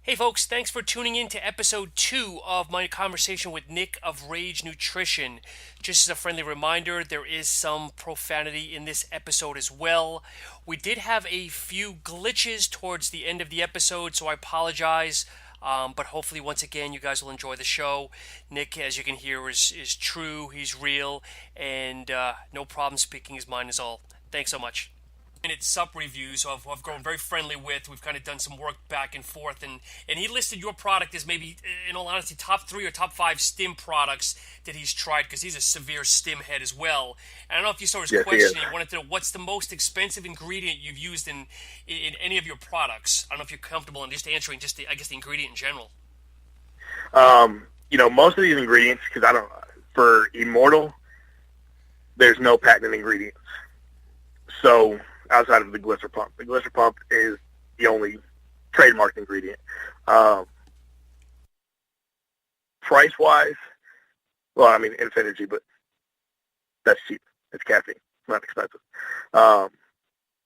Hey folks, thanks for tuning in to episode 2 of my conversation with Nick of Rage Nutrition. Just as a friendly reminder, there is some profanity in this episode as well. We did have a few glitches towards the end of the episode, so I apologize. But hopefully, once again, you guys will enjoy the show. Nick, as you can hear, is true, he's real, and no problem speaking his mind is all. Thanks so much. And it's Sup reviews who I've grown very friendly with. We've kind of done some work back and forth, and he listed your product as maybe, in all honesty, top 3 or top 5 stim products that he's tried because he's a severe stim head as well. And I don't know if you saw his Yes, he is. question. He wanted to know what's the most expensive ingredient you've used in any of your products. I don't know if you're comfortable in just answering just the, I guess, the ingredient in general. Most of these ingredients, because for Immortal, there's no patented ingredients. So outside of the glycer pump, the glycer pump is the only trademarked ingredient. Um, Price-wise, well, I mean, Infinity, but that's cheap. It's caffeine. It's not expensive. Um,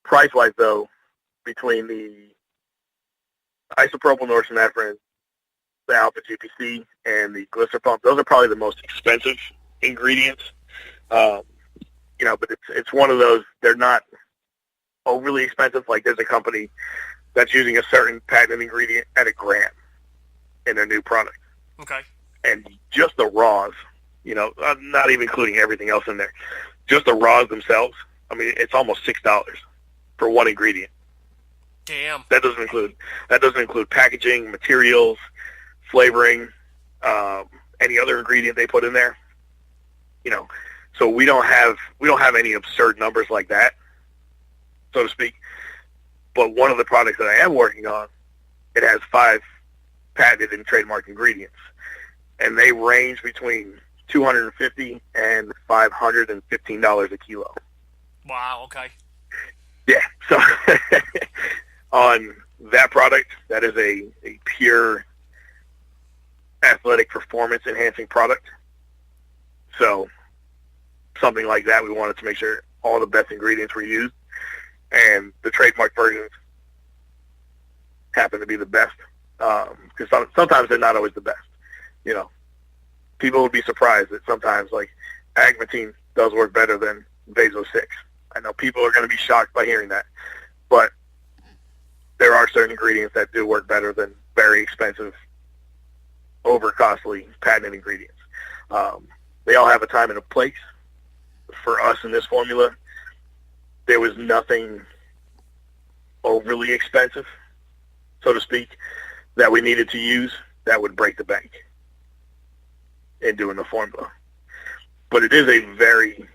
Price-wise, though, between the isopropyl norepinephrine, the alpha GPC, and the glycer pump, those are probably the most expensive ingredients. Um, but it's one of those. They're not overly expensive. Like there's a company that's using a certain patented ingredient at $1,000 in their new product, Okay. and just the raws, not even including everything else in there, just the raws themselves. I mean, it's almost $6 for one ingredient. Damn. That doesn't include packaging, materials, flavoring, any other ingredient they put in there. So we don't have any absurd numbers like that, so to speak. But one of the products that I am working on, it has 5 patented and trademarked ingredients, and they range between $250 and $515 a kilo. Wow. Okay. Yeah. So on that product, that is a pure athletic performance enhancing product. So something like that, we wanted to make sure all the best ingredients were used, and the trademark versions happen to be the best, because sometimes they're not always the best. People would be surprised that sometimes, like, agmatine does work better than Vaso 6. I know people are going to be shocked by hearing that, but there are certain ingredients that do work better than very expensive, over-costly patented ingredients. They all have a time and a place. For us in this formula, there was nothing overly expensive, so to speak, that we needed to use that would break the bank in doing the formula. But it is a very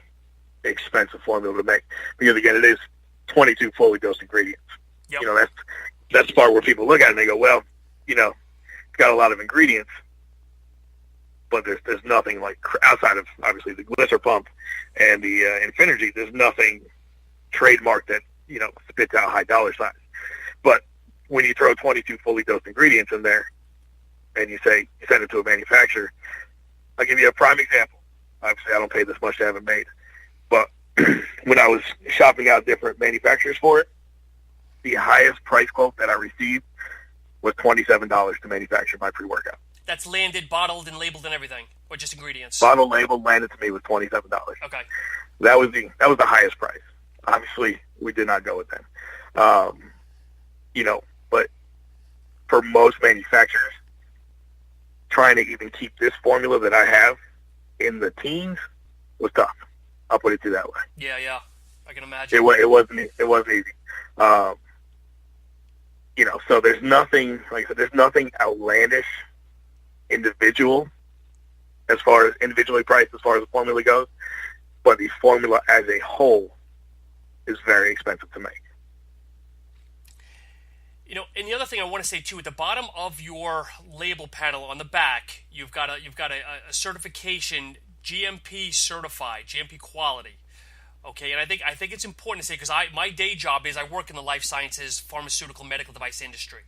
expensive formula to make because, again, it is 22 fully dosed ingredients. Yep. That's the part where people look at it and they go, well, it's got a lot of ingredients, but there's nothing like, outside of obviously the glycer pump and the Infinity, there's nothing trademarked that spits out high dollar signs. But when you throw 22 fully dosed ingredients in there and you send it to a manufacturer, I'll give you a prime example. Obviously, I don't pay this much to have it made, but when I was shopping out different manufacturers for it, the highest price quote that I received was $27 to manufacture my pre-workout. That's landed, bottled, and labeled and everything, or just ingredients? Bottle label landed to me with $27. Okay. That was the highest price. Obviously, we did not go with that. But for most manufacturers, trying to even keep this formula that I have in the teens was tough. I'll put it to you that way. Yeah. I can imagine. It wasn't easy. So there's nothing, like I said, there's nothing outlandish individually priced as far as the formula goes, but the formula as a whole is very expensive to make. And the other thing I want to say too, at the bottom of your label panel on the back, you've got a certification, GMP certified, GMP quality. Okay, and I think it's important to say, because my day job is I work in the life sciences, pharmaceutical, medical device industry.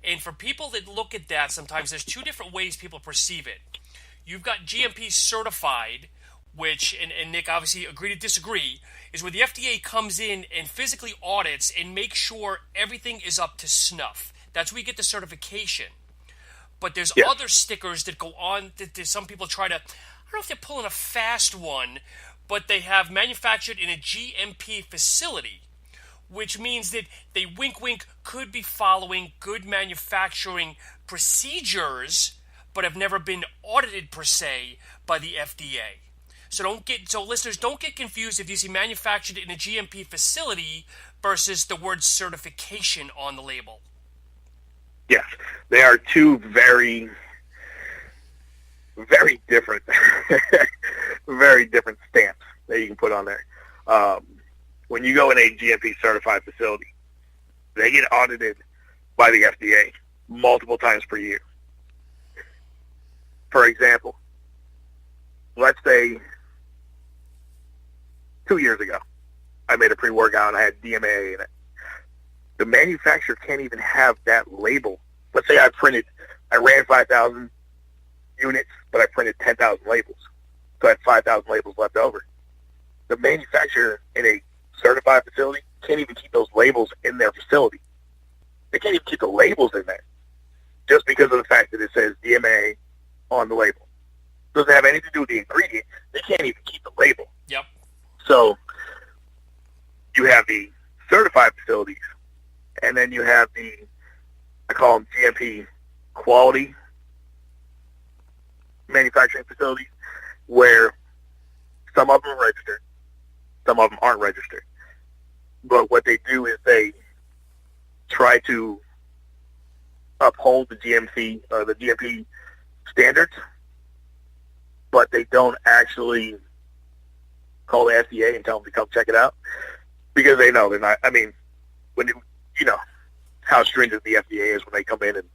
And for people that look at that, sometimes there's 2 different ways people perceive it. You've got GMP certified, which, and Nick obviously agree to disagree, is where the FDA comes in and physically audits and makes sure everything is up to snuff. That's where you get the certification. But there's Yes. other stickers that go on. That some people try to. I don't know if they're pulling a fast one, but they have manufactured in a GMP facility, which means that they wink could be following good manufacturing procedures, but have never been audited per se by the FDA. So listeners, don't get confused if you see manufactured in a GMP facility versus the word certification on the label. Yes, they are two very, very different, very different stamps that you can put on there. When you go in a GMP certified facility, they get audited by the FDA multiple times per year. For example, let's say 2 years ago, I made a pre-workout and I had DMA in it. The manufacturer can't even have that label. Let's say I ran 5,000 units, but I printed 10,000 labels. So I had 5,000 labels left over. The manufacturer in a certified facility can't even keep those labels in their facility. They can't even keep the labels in there just because of the fact that it says DMA on the label. It doesn't have anything to do with the ingredient. They can't even keep the label. Yep. So you have the certified facilities, and then you have I call them GMP quality manufacturing facilities, where some of them are registered, some of them aren't registered. But what they do is they try to uphold the GMP standards, but they don't actually call the FDA and tell them to come check it out, because they know they're not. I mean, you know how stringent the FDA is when they come in and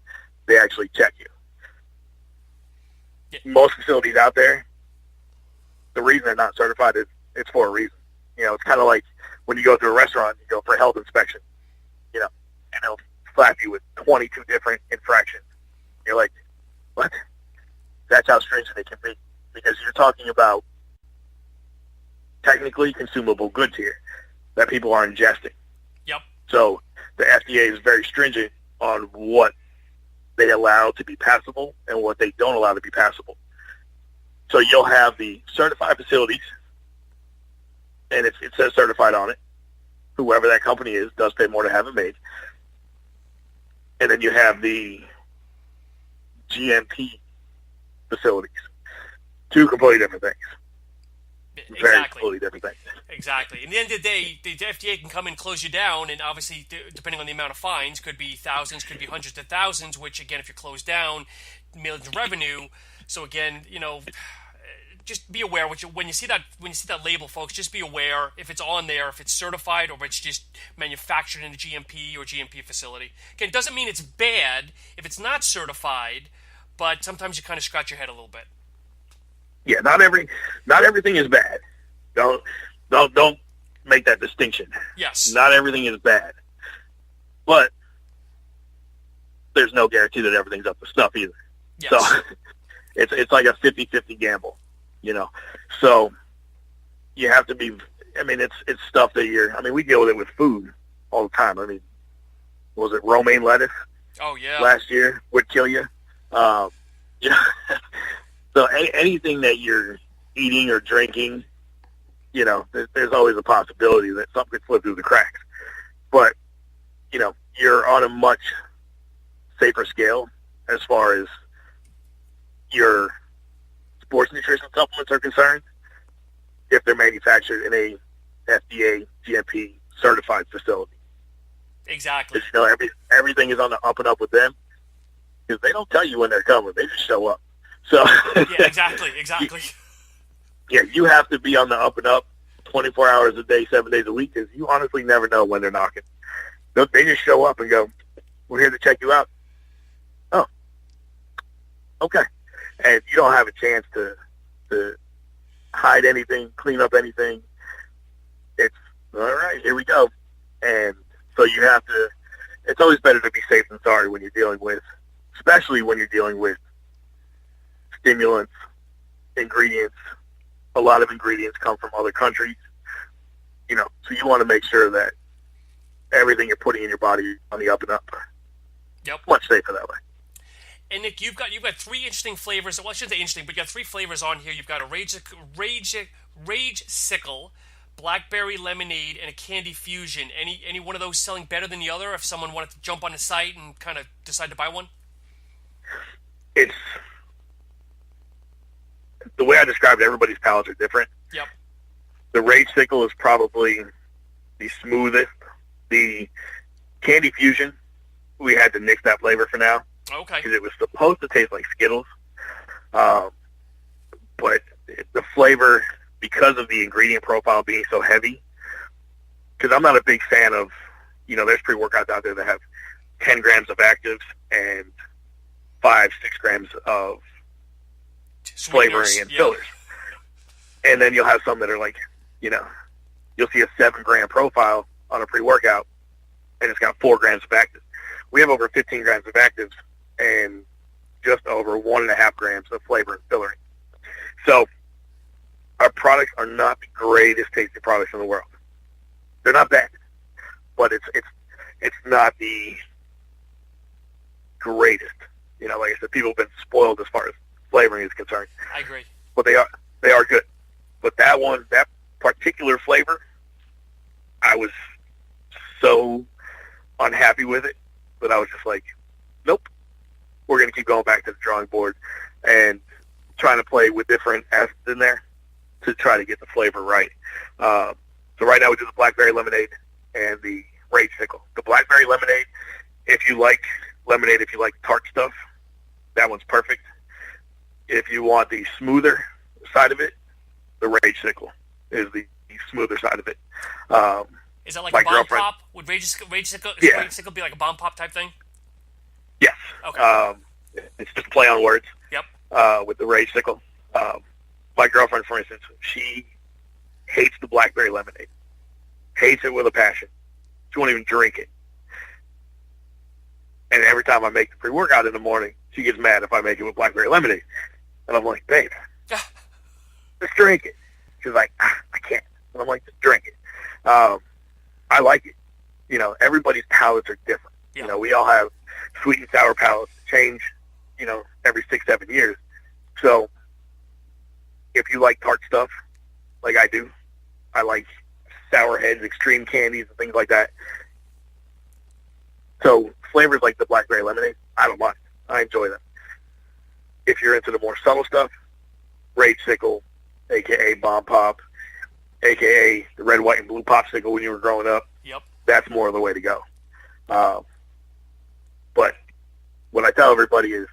they actually check you. Yeah. Most facilities out there, the reason they're not certified is it's for a reason. It's kind of like when you go to a restaurant, you go for a health inspection, and they'll slap you with 22 different infractions. You're like, what? That's how stringent it can be, because you're talking about technically consumable goods here that people are ingesting. Yep. So the FDA is very stringent on what they allow to be passable and what they don't allow to be passable. So you'll have the certified facilities, and it says certified on it. Whoever that company is does pay more to have it made. And then you have the GMP facilities. Two completely different things. Very completely different things. Exactly. In the end of the day, the FDA can come and close you down, and obviously, depending on the amount of fines, could be thousands, could be hundreds of thousands, which, again, if you're closed down, millions of revenue. So, again, just be aware when you see that label, folks. Just be aware if it's on there, if it's certified, or if it's just manufactured in a GMP or GMP facility. Again, it doesn't mean it's bad if it's not certified, but sometimes you kind of scratch your head a little bit. Yeah, not everything is bad. Don't make that distinction. Yes. Not everything is bad, but there's no guarantee that everything's up to snuff either. Yes. So it's like a 50-50 gamble, So you have to be. I mean, it's stuff that we deal with it with food all the time. I mean, was it romaine lettuce? Oh yeah. Last year would kill you. So anything that you're eating or drinking, there's always a possibility that something could slip through the cracks. But, you're on a much safer scale as far as your sports nutrition supplements are concerned if they're manufactured in a FDA GMP certified facility. Exactly. Because, everything is on the up and up with them, because they don't tell you when they're coming. They just show up. So yeah, exactly. Yeah, you have to be on the up and up 24 hours a day, 7 days a week, because you honestly never know when they're knocking. They just show up and go, "We're here to check you out." Oh, okay. And you don't have a chance to hide anything, clean up anything. It's, all right, here we go. And so you have to, it's always better to be safe than sorry when you're dealing with, especially when you're dealing with stimulants, ingredients. A lot of ingredients come from other countries, so you want to make sure that everything you're putting in your body is on the up and up. Yep. Much safer that way. And Nick, you've got three interesting flavors. Well, I shouldn't say interesting, but you got three flavors on here. You've got a Rage Sickle, blackberry lemonade, and a candy fusion. Any one of those selling better than the other? If someone wanted to jump on the site and kind of decide to buy one, It's the way I described it, everybody's palates are different. Yep. The Rage Sickle is probably the smoothest. The Candy Fusion, we had to nix that flavor for now. Okay. Because it was supposed to taste like Skittles. But the flavor, because of the ingredient profile being so heavy, because I'm not a big fan of, there's pre-workouts out there that have 10 grams of actives and 5-6 grams of flavoring and fillers. And then you'll have some that are like, you'll see a 7-gram profile on a pre-workout, and it's got 4 grams of actives. We have over 15 grams of actives and just over 1.5 grams of flavor and fillering. So our products are not the greatest tasting products in the world. They're not bad, but it's not the greatest. Like I said, people have been spoiled as far as flavoring is concerned. I agree. But they are good. But that particular flavor, I was so unhappy with it that I was just like, nope, we're going to keep going back to the drawing board and trying to play with different acids in there to try to get the flavor right. So right now we do the blackberry lemonade and the Rage Sickle. The blackberry lemonade, if you like lemonade, if you like tart stuff, that one's perfect. If you want the smoother side of it, the Rage Sickle is the smoother side of it. Is that like a bomb pop? Would Rage Sickle be like a bomb pop type thing? Yes. Okay. It's just a play on words. Yep. With the Rage Sickle. My girlfriend, for instance, she hates the blackberry lemonade. Hates it with a passion. She won't even drink it. And every time I make the pre-workout in the morning, she gets mad if I make it with blackberry lemonade. And I'm like, babe, just drink it. She's like, I can't. And I'm like, just drink it. I like it. Everybody's palates are different. Yeah. We all have sweet and sour palates change, every 6-7 years. So if you like tart stuff, like I do, I like sour heads, extreme candies, and things like that. So flavors like the blackberry lemonade, I don't mind. I enjoy them. If you're into the more subtle stuff, Rage Sickle, a.k.a. Bomb Pop, a.k.a. the red, white, and blue popsicle when you were growing up, Yep. That's more of the way to go. But what I tell everybody is,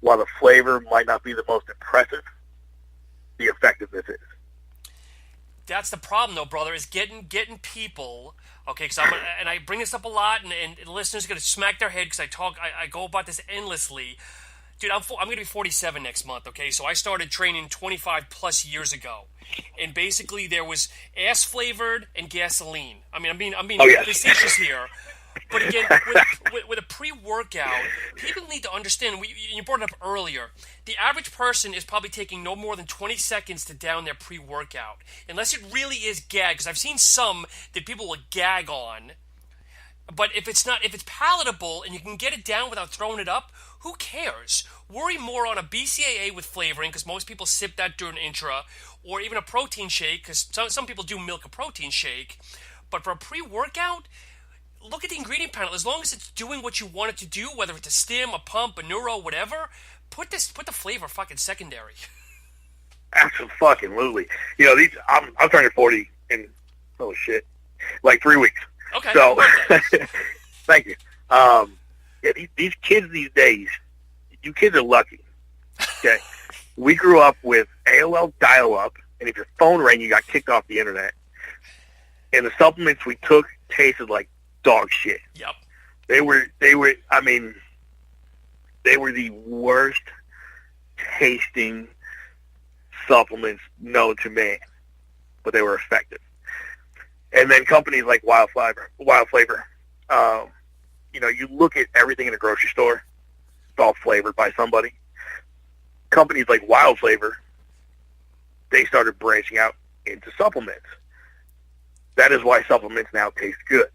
while the flavor might not be the most impressive, the effectiveness is. That's the problem, though, brother, is getting people. Okay, because I bring this up a lot, and the listeners are gonna smack their head because I go about this endlessly. Dude, I'm gonna be 47 next month. Okay, so I started training 25 plus years ago, and basically there was ass flavored and gasoline. I'm being facetious here. But again, with a pre-workout, people need to understand, you brought it up earlier, the average person is probably taking no more than 20 seconds to down their pre-workout. Unless it really is gag, because I've seen some that people will gag on. But if it's palatable and you can get it down without throwing it up, who cares? Worry more on a BCAA with flavoring, because most people sip that during intra, or even a protein shake, because some people do milk a protein shake. But for a pre-workout, look at the ingredient panel. As long as it's doing what you want it to do, whether it's a stim, a pump, a neuro, whatever, put the flavor fucking secondary. Absolutely. I'm turning 40 in like 3 weeks. Okay. So thank you. These kids these days, you kids are lucky. Okay. We grew up with AOL dial-up, and if your phone rang, you got kicked off the internet. And the supplements we took tasted like dog shit. Yep. They were the worst tasting supplements known to man, but they were effective. And then companies like Wild Flavor, you look at everything in a grocery store, it's all flavored by somebody. Companies like Wild Flavor, they started branching out into supplements. That is why supplements now taste good.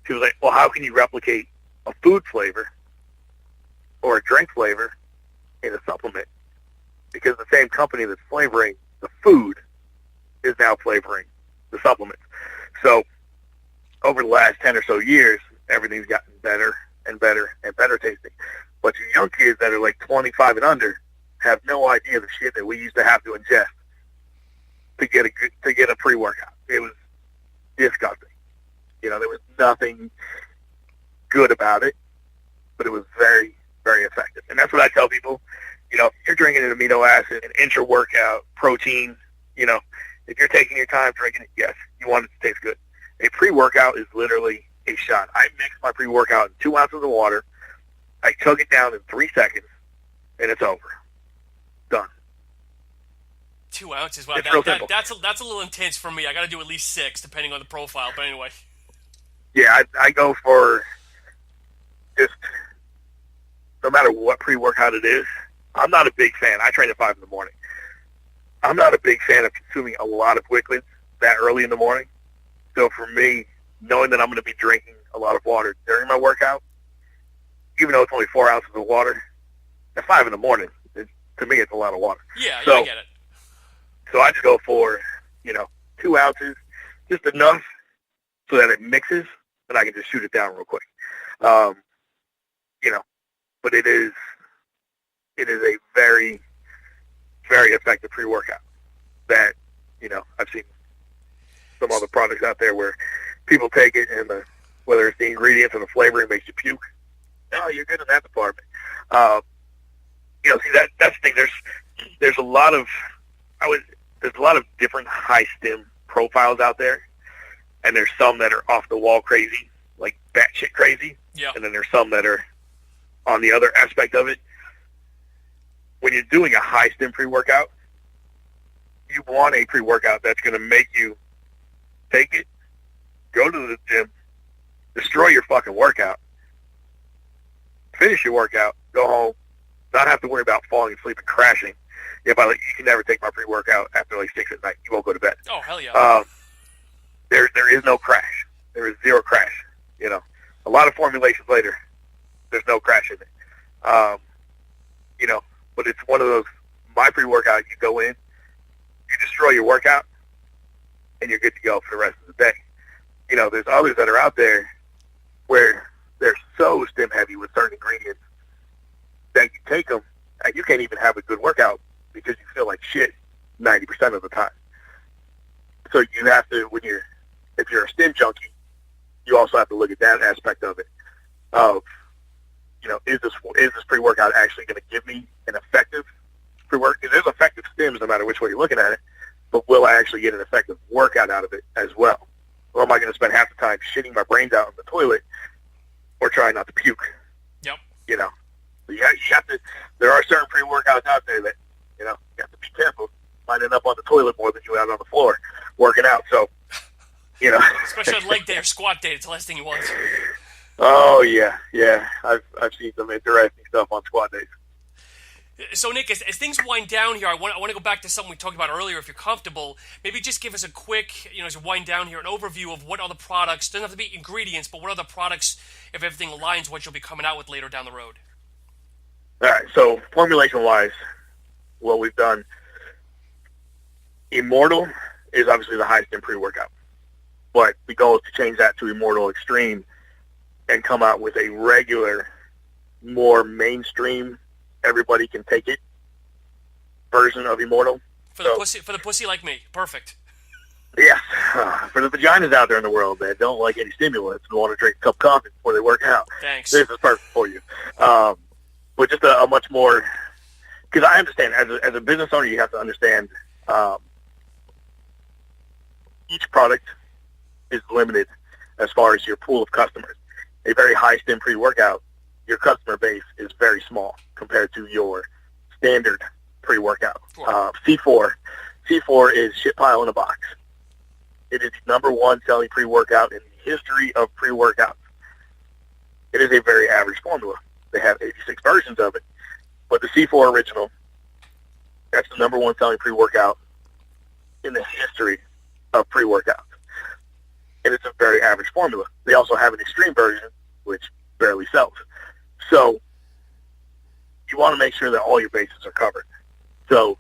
People say, well, how can you replicate a food flavor or a drink flavor in a supplement, because the same company that's flavoring the food is now flavoring the supplements. So over the last 10 or so years, everything's gotten better and better and better tasting. But you young kids that are like 25 and under have no idea the shit that we used to have to ingest to get a pre-workout. It was disgusting. You know, there was nothing good about it, but it was very, very effective. And that's what I tell people. You know, if you're drinking an amino acid, an intra-workout, protein, you know, if you're taking your time drinking it, yes, you want it to taste good. A pre-workout is literally a shot. I mix my pre-workout in 2 ounces of water. I chug it down in 3 seconds, and it's over. Done. 2 ounces. Wow, that's a little intense for me. I got to do at least 6, depending on the profile. But anyway. Yeah, I go for just no matter what pre-workout it is. I'm not a big fan. I train at 5 in the morning. I'm not a big fan of consuming a lot of liquids that early in the morning. So for me, knowing that I'm going to be drinking a lot of water during my workout, even though it's only 4 ounces of water, at 5 in the morning, to me, it's a lot of water. Yeah, I get it. So I just go for, 2 ounces, just enough so that it mixes, and I can just shoot it down real quick. But it is a very, very effective pre-workout that, I've seen some other products out there where people take it and whether it's the ingredients or the flavoring makes you puke. Oh, you're good in that department. See, that's the thing. There's a lot of different high stim profiles out there, and there's some that are off the wall crazy, like batshit crazy. Yeah. And then there's some that are on the other aspect of it. When you're doing a high stim pre-workout, you want a pre-workout that's going to make you take it, go to the gym, destroy your fucking workout, finish your workout, go home, not have to worry about falling asleep and crashing. You can never take my pre-workout after like 6 at night. You won't go to bed. Oh, hell yeah. There is no crash. There is zero crash. A lot of formulations later, there's no crash in it. But it's one of those, my pre-workout, you go in, you destroy your workout, and you're good to go for the rest of the day. There's others that are out there where they're so stim heavy with certain ingredients that you take them and you can't even have a good workout because you feel like shit 90% of the time. So you have to, if you're a stim junkie, you also have to look at that aspect of it. Of, is this pre-workout actually going to give me an effective pre-workout? There's effective stims no matter which way you're looking at it, but will I actually get an effective workout out of it as well? Or am I going to spend half the time shitting my brains out in the toilet or trying not to puke? Yep. You have to. There are certain pre-workouts out there that you have to be careful. Might end up on the toilet more than you out on the floor working out. So, especially on leg day or squat day, it's the last thing you want. Oh yeah. I've seen some interesting stuff on squat days. So, Nick, as things wind down here, I want to go back to something we talked about earlier, if you're comfortable. Maybe just give us a quick, as you wind down here, an overview of what other products, doesn't have to be ingredients, but what other products, if everything aligns, what you'll be coming out with later down the road. All right, so formulation-wise, what we've done, Immortal is obviously the highest in pre-workout, but the goal is to change that to Immortal Extreme and come out with a regular, more mainstream, everybody can take it version of Immortal. For the pussy like me. Perfect. Yes. For the vaginas out there in the world that don't like any stimulants and want to drink a cup of coffee before they work out. Thanks. This is perfect for you. But just a much more, because I understand, as a business owner, you have to understand each product is limited as far as your pool of customers. A very high-stim pre-workout, your customer base is very small compared to your standard pre-workout. C4 is shit pile in a box. It is the number one selling pre-workout in the history of pre-workouts. It is a very average formula. They have 86 versions of it. But the C4 original, that's the number one selling pre-workout in the history of pre-workouts. And it's a very average formula. They also have an extreme version, which barely sells. So you want to make sure that all your bases are covered. So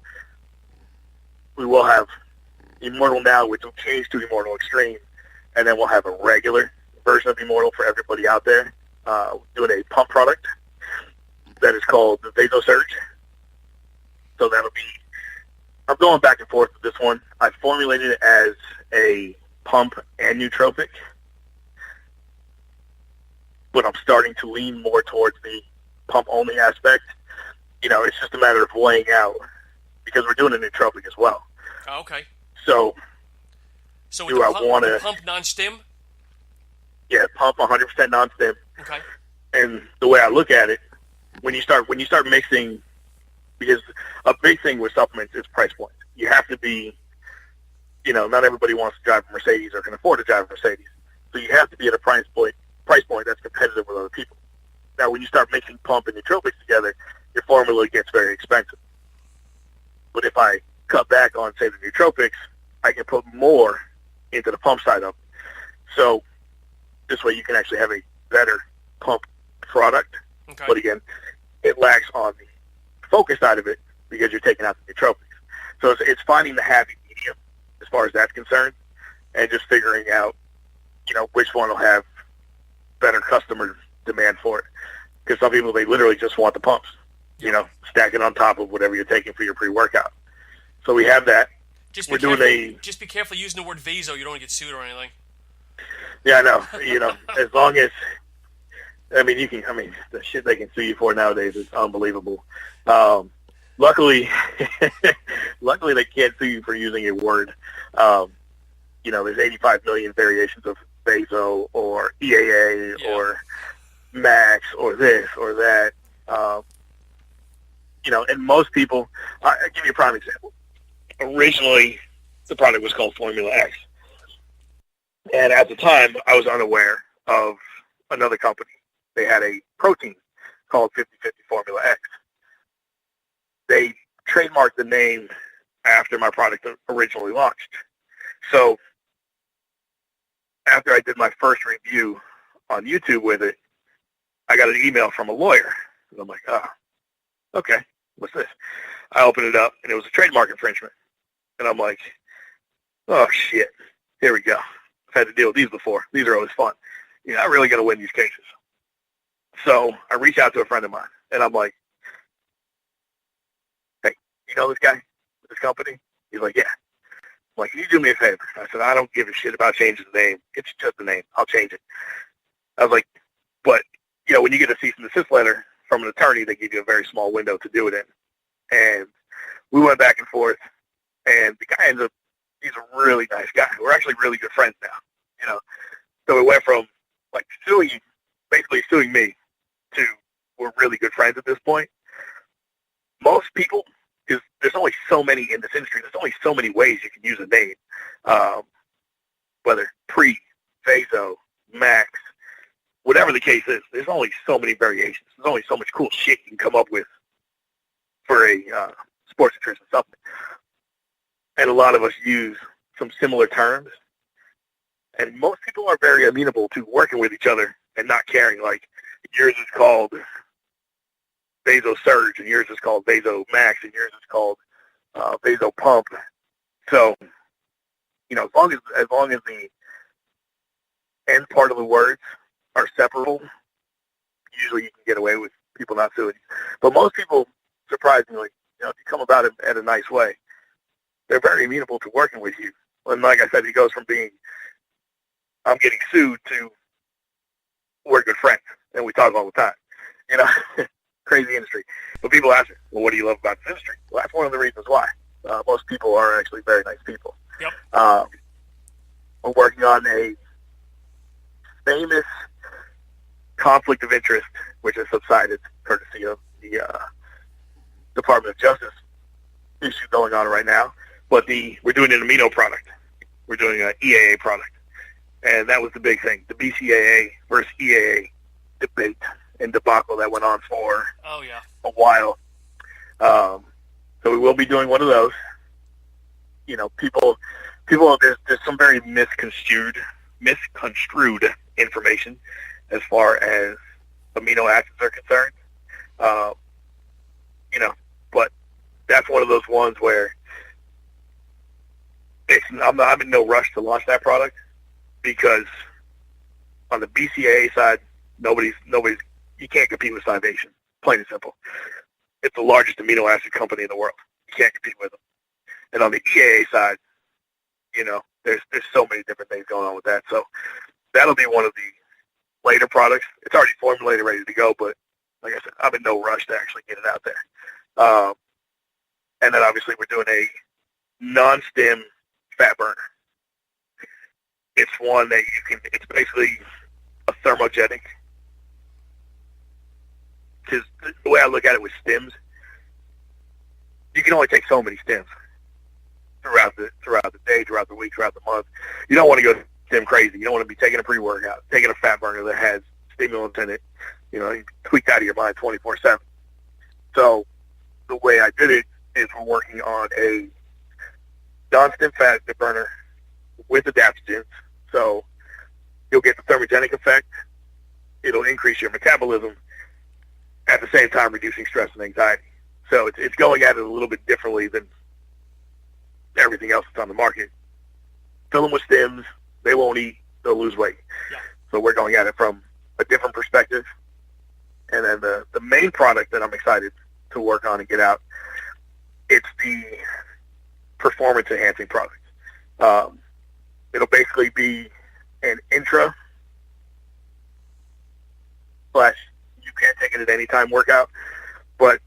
we will have Immortal now, which will change to Immortal Extreme, and then we'll have a regular version of Immortal for everybody out there. Doing a pump product that is called the Vaso Surge. So that'll be, I'm going back and forth with this one. I formulated it as a pump and nootropic, but I'm starting to lean more towards the pump-only aspect. It's just a matter of weighing out, because we're doing a nootropic as well. Oh, okay. So So do I want to pump non-stim? Yeah, pump 100% non-stim. Okay. And the way I look at it, when you start mixing, because a big thing with supplements is price point. You have to be, not everybody wants to drive a Mercedes or can afford to drive a Mercedes. So you have to be at a price point that's competitive with other people. Now, when you start mixing pump and nootropics together, your formula gets very expensive. But if I cut back on, say, the nootropics, I can put more into the pump side of it. So this way you can actually have a better pump product. Okay. But again, it lacks on the focus side of it because you're taking out the nootropics. So it's finding the happy medium as far as that's concerned, and just figuring out, which one will have better customer demand for it. Because some people, they literally just want the pumps, stack it on top of whatever you're taking for your pre-workout. So we have that. Just be careful using the word vaso. You don't want to get sued or anything. Yeah, I know. As long as, the shit they can sue you for nowadays is unbelievable. Luckily they can't sue you for using a word. There's 85 million variations of vaso or EAA or max or this or that. And most people, I'll give you a prime example. Originally, the product was called Formula X. And at the time, I was unaware of another company. They had a protein called 50/50 Formula X. They trademarked the name after my product originally launched. So after I did my first review on YouTube with it, I got an email from a lawyer. And I'm like, okay, what's this? I opened it up, and it was a trademark infringement. And I'm like, oh, shit, here we go. I've had to deal with these before. These are always fun. I really got to win these cases. So I reached out to a friend of mine, and I'm like, hey, you know this guy with this company? He's like, yeah. I'm like, can you do me a favor? I said, I don't give a shit about changing the name. It's just the name. I'll change it. I was like, but, when you get a cease and desist letter from an attorney, they give you a very small window to do it in. And we went back and forth, and the guy ends up, he's a really nice guy. We're actually really good friends now, So it went from, basically suing me to we're really good friends at this point. Most people, because there's only so many in this industry, there's only so many ways you can use a name, whether pre, vaso, max, whatever the case is. There's only so many variations. There's only so much cool shit you can come up with for a sports nutrition supplement. And a lot of us use some similar terms. And most people are very amenable to working with each other and not caring. Like, yours is called Vaso Surge, and yours is called Vaso Max, and yours is called Vaso Pump. So, as long as the end part of the words are separable, usually you can get away with people not suing you. But most people, surprisingly, if you come about it in a nice way, they're very amenable to working with you. And like I said, he goes from being, I'm getting sued, to we're good friends, and we talk all the time. Crazy industry. But people ask me, well, what do you love about this industry? Well, that's one of the reasons why. Most people are actually very nice people. Yep. We're working on a famous conflict of interest, which has subsided courtesy of the Department of Justice issue going on right now. But we're doing an amino product. We're doing an EAA product. And that was the big thing, the BCAA versus EAA debate and debacle that went on for a while. So we will be doing one of those. People, there's some very misconstrued information as far as amino acids are concerned. Um, but that's one of those ones where I'm in no rush to launch that product because on the BCAA side, nobody's you can't compete with Scivation, plain and simple. It's the largest amino acid company in the world. You can't compete with them. And on the EAA side, there's so many different things going on with that. So that'll be one of the later products. It's already formulated, ready to go, but like I said, I'm in no rush to actually get it out there. And then obviously we're doing a non-stim fat burner. It's one that it's basically a thermogenic. Because the way I look at it with stims, you can only take so many stims throughout the day, throughout the week, throughout the month. You don't want to go stim crazy. You don't want to be taking a pre-workout, taking a fat burner that has stimulants in it. You tweak out of your mind 24/7. So the way I did it is we're working on a non-stim fat burner with adaptogens. So you'll get the thermogenic effect. It'll increase your metabolism at the same time reducing stress and anxiety. So it's going at it a little bit differently than everything else that's on the market. Fill them with stims. They won't eat. They'll lose weight. Yeah. So we're going at it from a different perspective. And then the main product that I'm excited to work on and get out, it's the performance-enhancing product. It'll basically be an intra / you can't take it at any time workout, but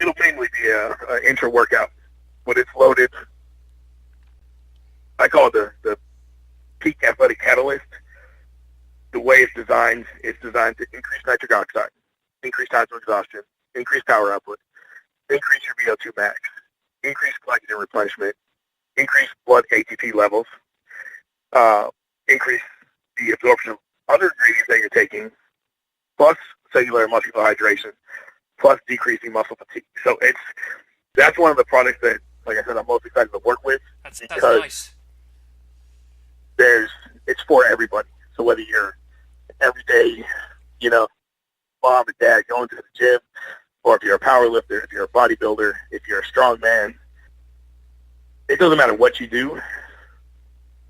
it'll mainly be an intra workout. But it's loaded. I call it the peak athletic catalyst. The way it's designed to increase nitric oxide, increase time to exhaustion, increase power output, increase your VO2 max, increase glycogen replenishment, increase blood ATP levels, increase the absorption of other ingredients that you're taking, plus cellular and muscular hydration, plus decreasing muscle fatigue. So that's one of the products that, like I said, I'm most excited to work with. That's nice. It's for everybody. So whether you're everyday, mom and dad going to the gym, or if you're a power lifter, if you're a bodybuilder, if you're a strong man, it doesn't matter what you do.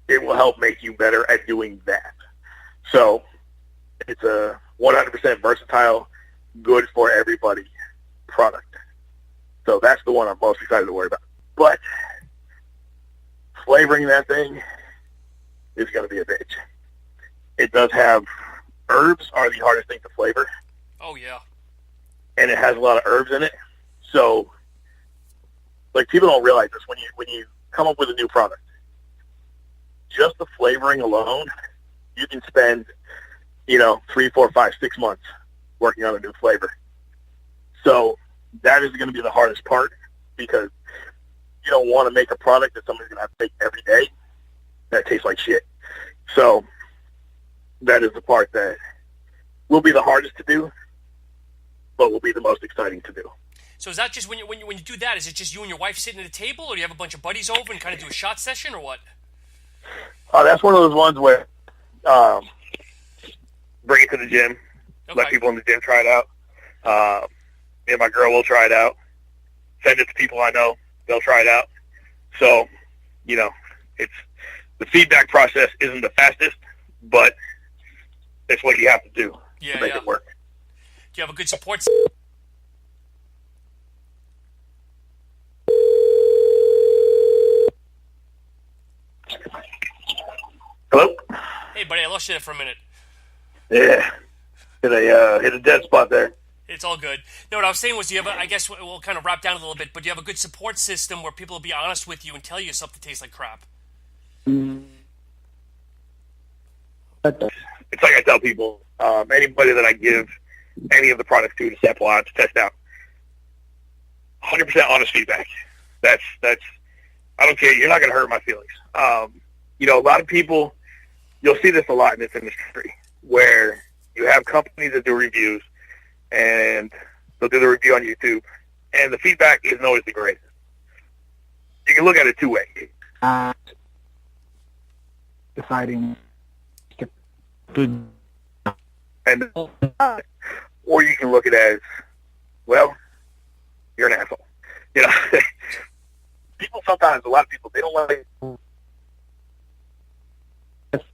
It will help make you better at doing that. So it's a 100% versatile, good for everybody product. So that's the one I'm most excited to worry about. But flavoring that thing is going to be a bitch. It does have herbs are the hardest thing to flavor. Oh, yeah. And it has a lot of herbs in it. So, people don't realize this. When you come up with a new product, just the flavoring alone, you can spend, 3, 4, 5, 6 months working on a new flavor. So that is going to be the hardest part because you don't want to make a product that somebody's going to have to make every day that tastes like shit. So that is the part that will be the hardest to do, but will be the most exciting to do. So is that just when you do that? Is it just you and your wife sitting at a table, or do you have a bunch of buddies over and kind of do a shot session, or what? That's one of those ones where bring it to the gym, let people in the gym try it out. Me and my girl will try it out. Send it to people I know; they'll try it out. So, it's the feedback process isn't the fastest, but it's what you have to do to make it work. Do you have a good support? Hello? Hey, buddy, I lost you there for a minute. Yeah. Hit a dead spot there. It's all good. No, what I was saying was, I guess we'll kind of wrap down a little bit, but do you have a good support system where people will be honest with you and tell you something tastes like crap? It's like I tell people, anybody that I give any of the products to sample out, to test out, 100% honest feedback. That's I don't care. You're not going to hurt my feelings. A lot of people, you'll see this a lot in this industry, where you have companies that do reviews, and they'll do the review on YouTube, and the feedback isn't always the greatest. You can look at it two ways. Deciding to And or you can look at it as, well, you're an asshole. You know, people sometimes, a lot of people, they don't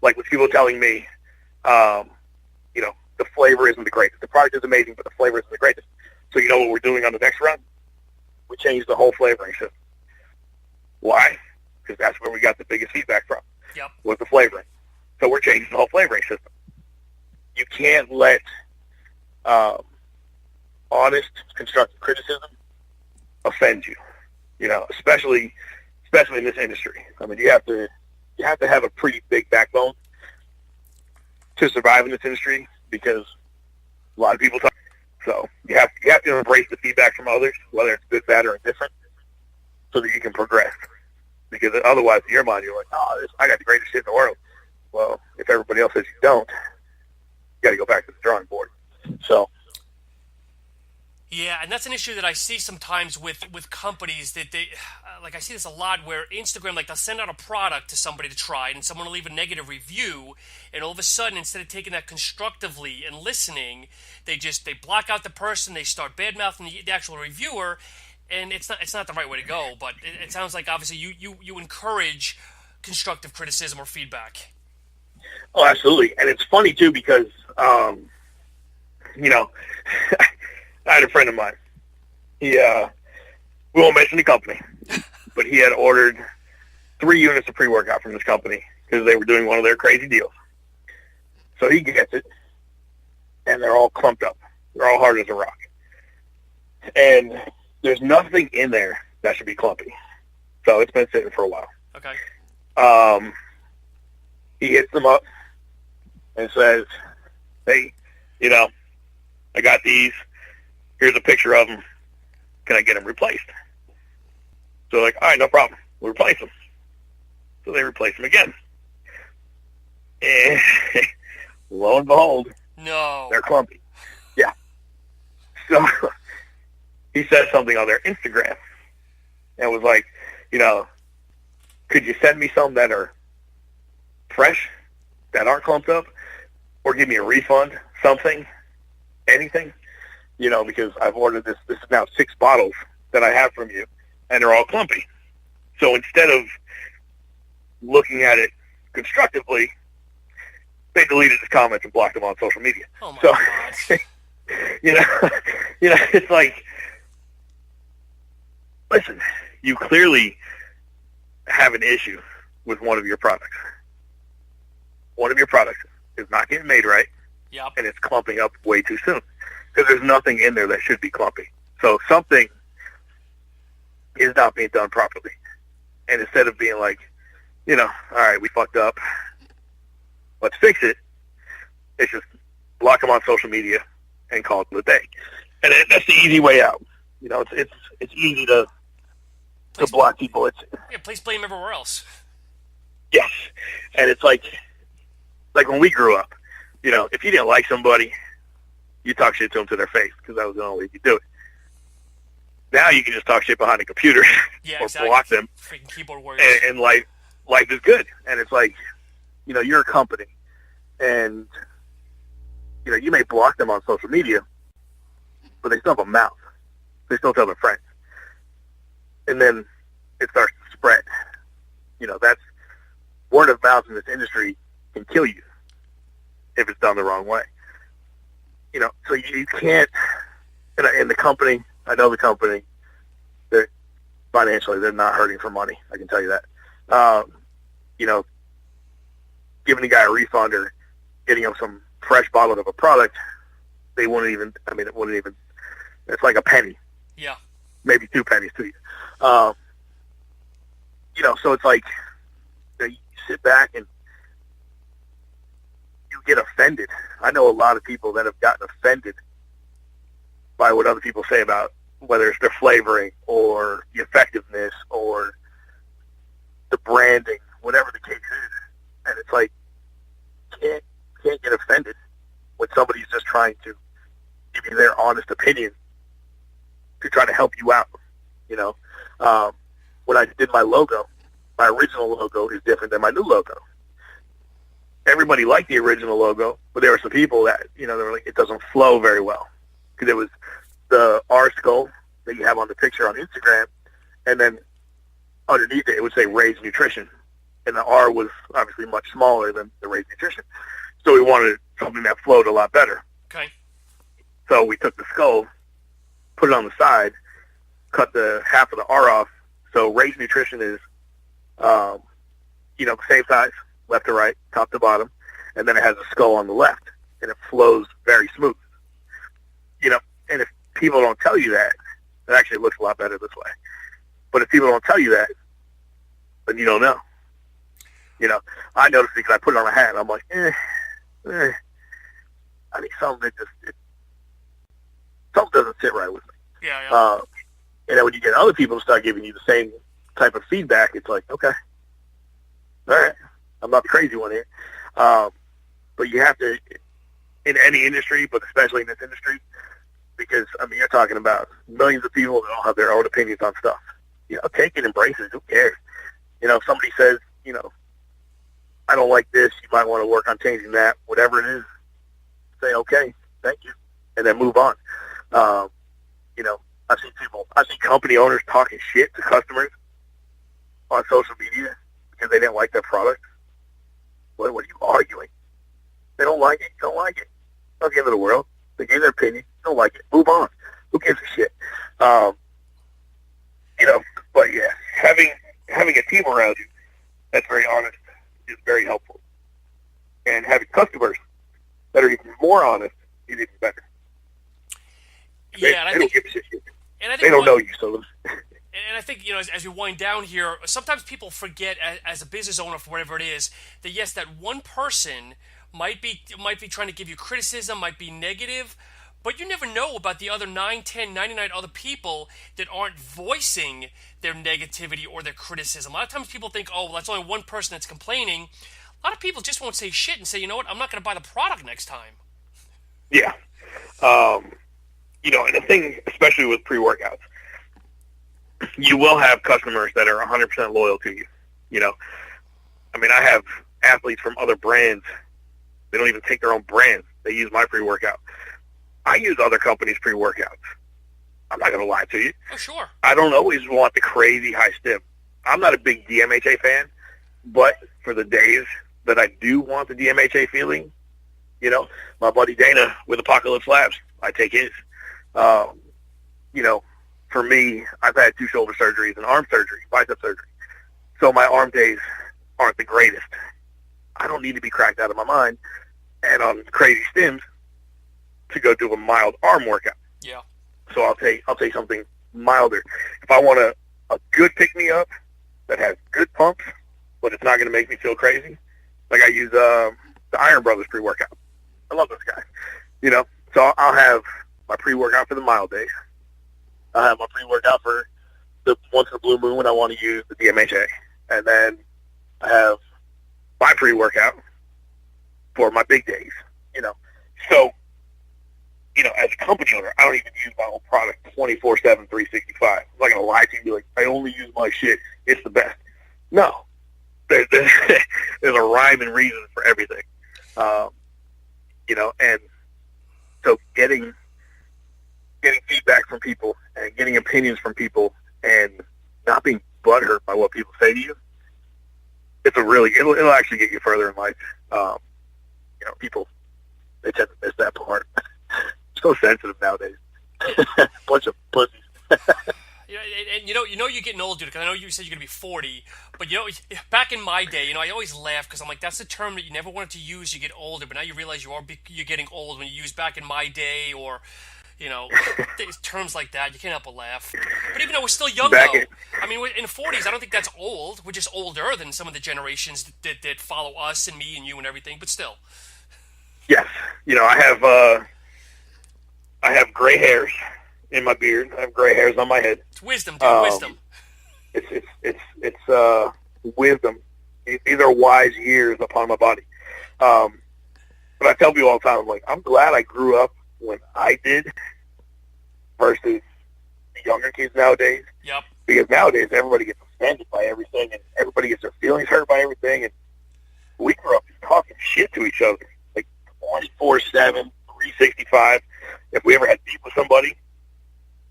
like with people telling me, you know, the flavor isn't the greatest. The product is amazing, but the flavor isn't the greatest. So you know what we're doing on the next run? We changed the whole flavoring system. Why? Because that's where we got the biggest feedback from. Yep. Was the flavoring. So we're changing the whole flavoring system. You can't let honest, constructive criticism offend you. You know, especially in this industry. I mean, you have to have a pretty big backbone to survive in this industry because a lot of people talk. So you have to embrace the feedback from others, whether it's good, bad, or indifferent, so that you can progress. Because otherwise, in your mind, you're like, oh, I got the greatest shit in the world. Well, if everybody else says you don't, you got to go back to the drawing board. So. Yeah, and that's an issue that I see sometimes with companies that they, like I see this a lot where Instagram, like they'll send out a product to somebody to try and someone will leave a negative review and all of a sudden instead of taking that constructively and listening, they block out the person, they start bad-mouthing the actual reviewer, and it's not the right way to go, but it sounds like obviously you encourage constructive criticism or feedback. Oh, absolutely. And it's funny too because, you know, I had a friend of mine. He, we won't mention the company, but he had ordered 3 units of pre-workout from this company because they were doing one of their crazy deals. So he gets it, and they're all clumped up. They're all hard as a rock. And there's nothing in there that should be clumpy. So it's been sitting for a while. Okay. He hits them up and says, hey, you know, I got these. Here's a picture of them. Can I get them replaced? So they're like, all right, no problem. We'll replace them. So they replace them again. And lo and behold, no, they're clumpy. Yeah. So he said something on their Instagram and was like, you know, could you send me some that are fresh, that aren't clumped up, or give me a refund, something, anything? You know, because I've ordered this is now 6 bottles that I have from you, and they're all clumpy. So instead of looking at it constructively, they deleted his comments and blocked him on social media. Oh my so, God. you know, it's like, listen, you clearly have an issue with one of your products. One of your products is not getting made right, Yep. and it's clumping up way too soon. Because there's nothing in there that should be clumpy. So something is not being done properly. And instead of being like, you know, all right, we fucked up, let's fix it, it's just block them on social media and call it a day. And that's the easy way out. You know, it's easy to block people. Please blame everywhere else. Yes. And it's like when we grew up, you know, if you didn't like somebody, you talk shit to them to their face because that was the only way you do it. Now you can just talk shit behind a computer Yeah, or exactly. block them, Freaking keyboard warriors. and life is good. And it's like, you know, you're a company, and you know you may block them on social media, but they still have a mouth. They still tell their friends, and then it starts to spread. You know, that's word of mouth in this industry can kill you if it's done the wrong way. You know, so you can't, and the company, I know the company, they're financially, they're not hurting for money. I can tell you that. You know, giving a guy a refund or getting him some fresh bottle of a product, it wouldn't even, it's like a penny. Yeah. Maybe 2 pennies to you. You know, so it's like, you sit back and you get offended. I know a lot of people that have gotten offended by what other people say about whether it's their flavoring or the effectiveness or the branding, whatever the case is. And it's like, can't get offended when somebody's just trying to give you their honest opinion to try to help you out. You know, when I did my logo, my original logo is different than my new logo. everybody liked the original logo, but there were some people that, they were like, it doesn't flow very well. Because it was the R skull that you have on the picture on Instagram, and then underneath it would say Ray's Nutrition. And the R was obviously much smaller than the Ray's Nutrition. So we wanted something that flowed a lot better. Okay. So we took the skull, put it on the side, cut the half of the R off. So Ray's Nutrition is, same size, left to right, top to bottom, and then it has a skull on the left, and it flows very smooth. And if people don't tell you that, it actually looks a lot better this way. But if people don't tell you that, then you don't know. I noticed it because I put it on a hat, and I'm like, I need something that something doesn't sit right with me. Yeah. And then when you get other people to start giving you the same type of feedback, it's like, okay, all right, I'm not the crazy one here. But you have to, in any industry, but especially in this industry, because, you're talking about millions of people that all have their own opinions on stuff. Take it, embrace it, who cares? If somebody says, I don't like this, you might want to work on changing that, whatever it is, say, okay, thank you, and then move on. I've seen company owners talking shit to customers on social media because they didn't like their product. What are you arguing? They don't like it, you don't like it. Not the end of the world. They gave their opinion, you don't like it, move on. Who gives a shit? But yeah, having a team around you that's very honest is very helpful. And having customers that are even more honest is even better. Yeah, they don't give a shit. And I think they don't know you, so. And I think, as we wind down here, sometimes people forget, as a business owner for whatever it is, that yes, that one person might be trying to give you criticism, might be negative, but you never know about the other 9, 10, 99 other people that aren't voicing their negativity or their criticism. A lot of times people think, oh, well, that's only one person that's complaining. A lot of people just won't say shit and say, you know what, I'm not going to buy the product next time. Yeah. And the thing, especially with pre-workouts, you will have customers that are 100% loyal to you. I have athletes from other brands. They don't even take their own brands. They use my pre-workout. I use other companies' pre-workouts. I'm not going to lie to you. Oh, sure. I don't always want the crazy high stim. I'm not a big DMHA fan, but for the days that I do want the DMHA feeling, my buddy Dana with Apocalypse Labs, I take his. For me, I've had 2 shoulder surgeries and arm surgery, bicep surgery. So my arm days aren't the greatest. I don't need to be cracked out of my mind and on crazy stims to go do a mild arm workout. Yeah. So I'll take something milder. If I want a good pick-me-up that has good pumps, but it's not going to make me feel crazy, like I use the Iron Brothers pre-workout. I love those guys. So I'll have my pre-workout for the mild days. I'll have my pre-workout for the once in a blue moon when I want to use the DMHA. And then I have my pre-workout for my big days, So, as a company owner, I don't even use my own product 24/7, 365. I'm not going to lie to you and be like, I only use my shit. It's the best. No. There's a rhyme and reason for everything. And so getting feedback from people and getting opinions from people and not being butthurt by what people say to you, it'll actually get you further in life. People, they tend to miss that part. So sensitive nowadays. Bunch of pussies. You're getting old, dude, because I know you said you're going to be 40, but, back in my day, I always laugh because I'm like, that's the term that you never wanted to use, you get older, but now you realize you're getting old when you use back in my day or, terms like that. You can't help but laugh. But even though we're still young, we're in 40s, I don't think that's old. We're just older than some of the generations that follow us and me and you and everything, but still. Yes. I have gray hairs in my beard. I have gray hairs on my head. It's wisdom, dude. Wisdom. It's wisdom. These are wise years upon my body. But I tell people all the time, I'm glad I grew up when I did versus the younger kids nowadays. we grew up just talking shit to each other, like 24/7, 365. If we ever had beef with somebody,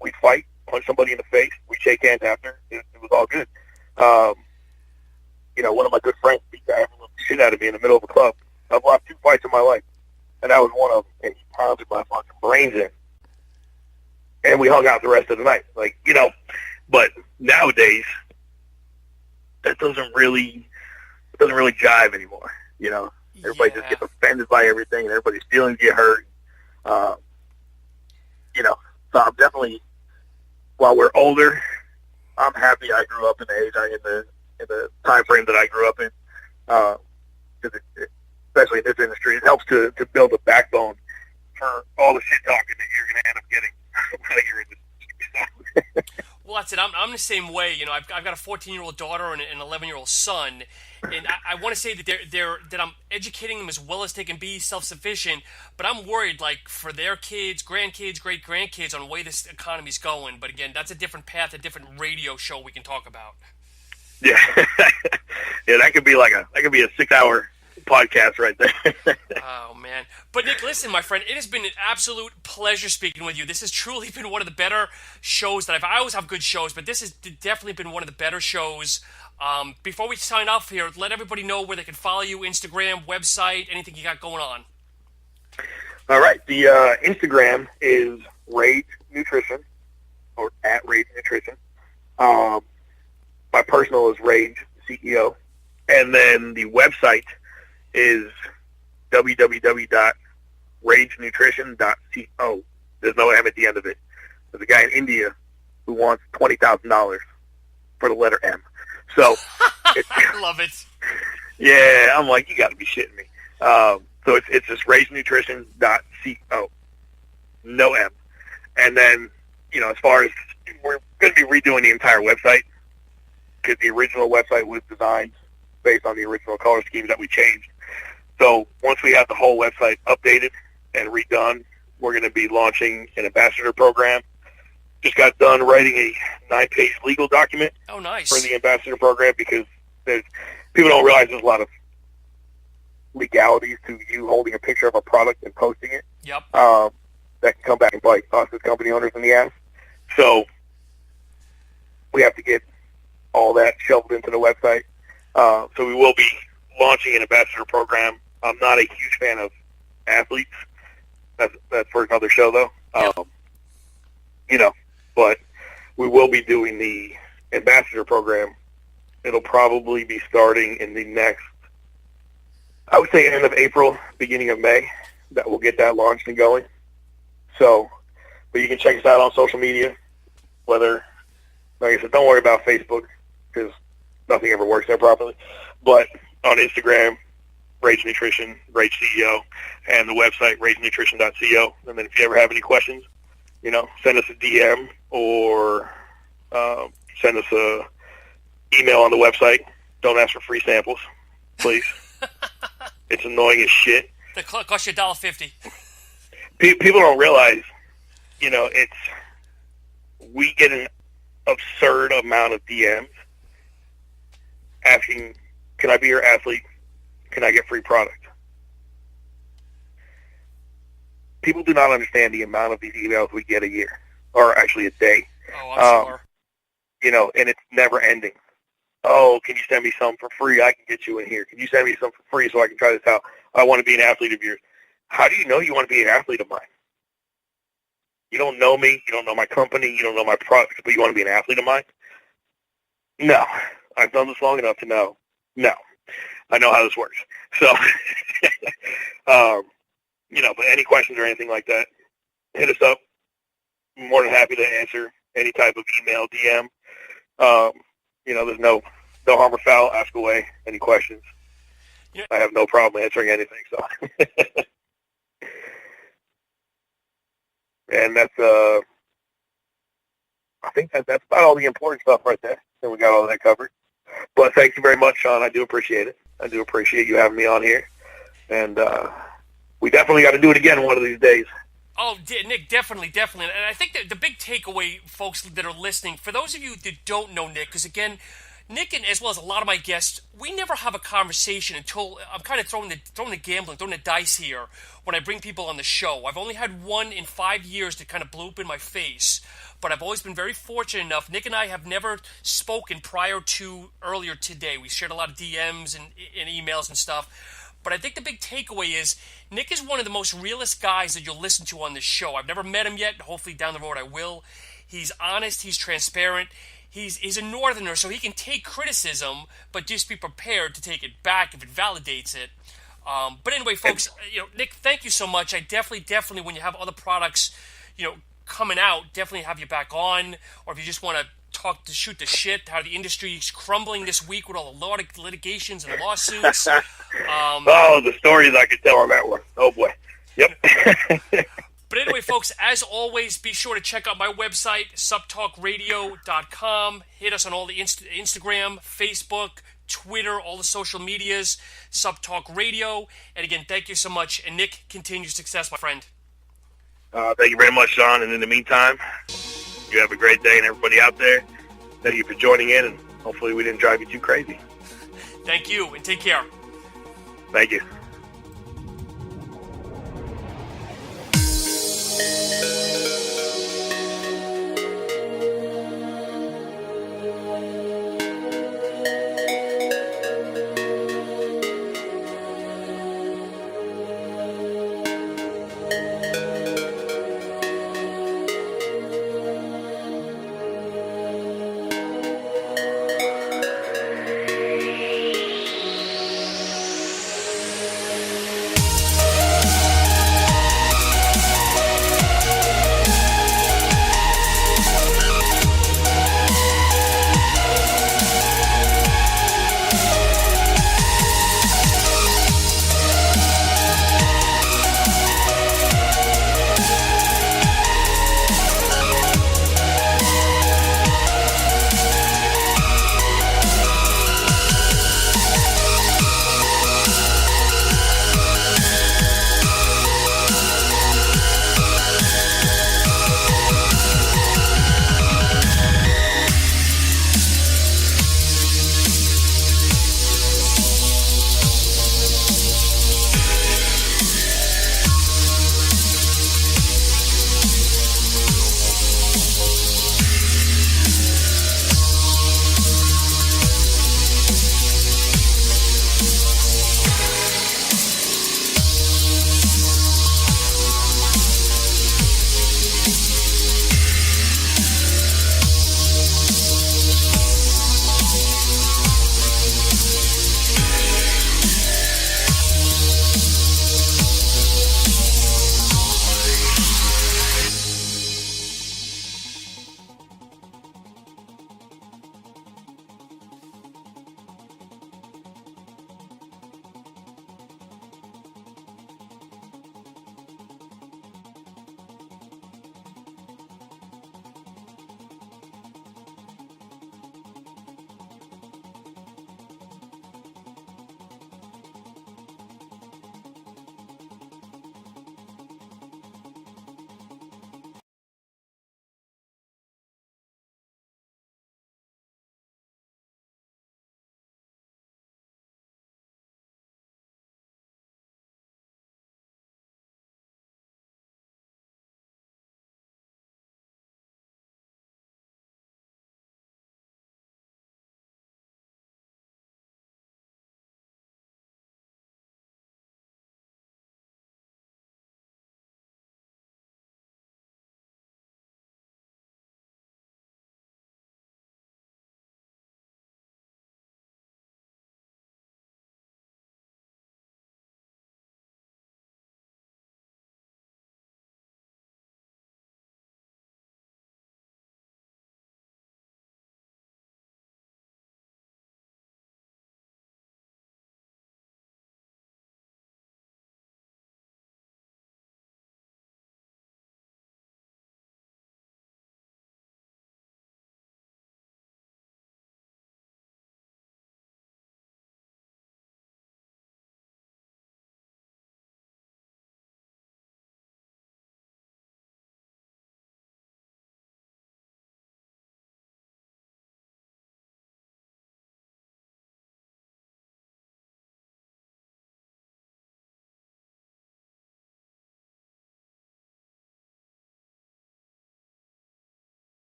we'd fight, punch somebody in the face, we'd shake hands after. It was all good. One of my good friends beat the shit out of me in the middle of a club. I've lost 2 fights in my life, and that was one of them. And he pounded my fucking brains in. And we hung out the rest of the night. But nowadays, that doesn't really jive anymore. Everybody just gets offended by everything, and everybody's feelings get hurt. So I'm definitely, while we're older, I'm happy I grew up in the time frame that I grew up in. Because especially in this industry, it helps to build a backbone for all the shit talking that you're going to end up getting while you're in this industry. Well, that's it. I'm the same way. I've got a 14-year-old daughter and an 11-year-old son, and I want to say that that I'm educating them as well as they can be self-sufficient. But I'm worried, like, for their kids, grandkids, great-grandkids, on the way this economy's going. But again, that's a different path, a different radio show we can talk about. Yeah, yeah, that could be a 6-hour podcast right there. Oh, man. But, Nick, listen, my friend, it has been an absolute pleasure speaking with you. This has truly been one of the better shows that I always have good shows, but this has definitely been one of the better shows. Before we sign off here, let everybody know where they can follow you, Instagram, website, anything you got going on. All right. The Instagram is Rage Nutrition, or at Rage Nutrition. My personal is Rage CEO. And then the website is www.ragenutrition.co. There's no M at the end of it. There's a guy in India who wants $20,000 for the letter M. So I love it. Yeah, I'm like, you got to be shitting me. So it's just ragenutrition.co. No M. And then, as far as we're going to be redoing the entire website, because the original website was designed based on the original color schemes that we changed. So once we have the whole website updated and redone, we're going to be launching an ambassador program. Just got done writing a 9-page legal document. Oh, nice. For the ambassador program, because people don't realize there's a lot of legalities to you holding a picture of a product and posting it. Yep. That can come back and bite us as company owners in the ass. So we have to get all that shoveled into the website. So we will be launching an ambassador program. I'm not a huge fan of athletes. That's for another show, though. But we will be doing the ambassador program. It'll probably be starting in the next, I would say, end of April, beginning of May, that we'll get that launched and going. So, but you can check us out on social media, whether, like I said, don't worry about Facebook, because nothing ever works there properly. But on Instagram, Rage Nutrition, Rage CEO, and the website, ragenutrition.co. And then if you ever have any questions, send us a DM or send us a email on the website. Don't ask for free samples, please. It's annoying as shit. They cost you $1.50. People don't realize, we get an absurd amount of DMs asking, can I be your athlete? Can I get free product? People do not understand the amount of these emails we get a year, or actually a day. Oh, I'm sure. And it's never ending. Oh, can you send me some for free? I can get you in here. Can you send me some for free so I can try this out? I want to be an athlete of yours. How do you know you want to be an athlete of mine? You don't know me. You don't know my company. You don't know my products, but you want to be an athlete of mine? No. I've done this long enough to know. No. I know how this works. So, but any questions or anything like that, hit us up. I'm more than happy to answer any type of email, DM. There's no harm or foul. Ask away. Any questions? Yeah. I have no problem answering anything. So, and that's I think that's about all the important stuff right there. And we got all that covered. But thank you very much, Sean. I do appreciate it. I do appreciate you having me on here. And we definitely got to do it again one of these days. Oh, Nick, definitely. And I think that the big takeaway, folks that are listening, for those of you that don't know Nick, because again, Nick, and as well as a lot of my guests, we never have a conversation until I'm kind of throwing the gambling, throwing the dice here when I bring people on the show. I've only had one in 5 years that kind of blew up in my face, but I've always been very fortunate enough. Nick and I have never spoken prior to earlier today. We shared a lot of DMs and emails and stuff. But I think the big takeaway is Nick is one of the most realist guys that you'll listen to on this show. I've never met him yet. Hopefully down the road I will. He's honest. He's transparent. He's a northerner, so he can take criticism, but just be prepared to take it back if it validates it. But anyway, folks, Nick, thank you so much. I definitely, when you have other products, coming out, definitely have you back on. Or if you just want to shoot the shit, how the industry is crumbling this week with all the litigations and lawsuits. The stories I could tell on that one. Oh boy. Yep. But anyway, folks, as always, be sure to check out my website, SuppTalkRadio.com. Hit us on all the Instagram, Facebook, Twitter, all the social medias, SuppTalk Radio. And again, thank you so much. And Nick, continued success, my friend. Thank you very much, Sean. And in the meantime, you have a great day, and everybody out there, thank you for joining in, and hopefully we didn't drive you too crazy. Thank you, and take care. Thank you.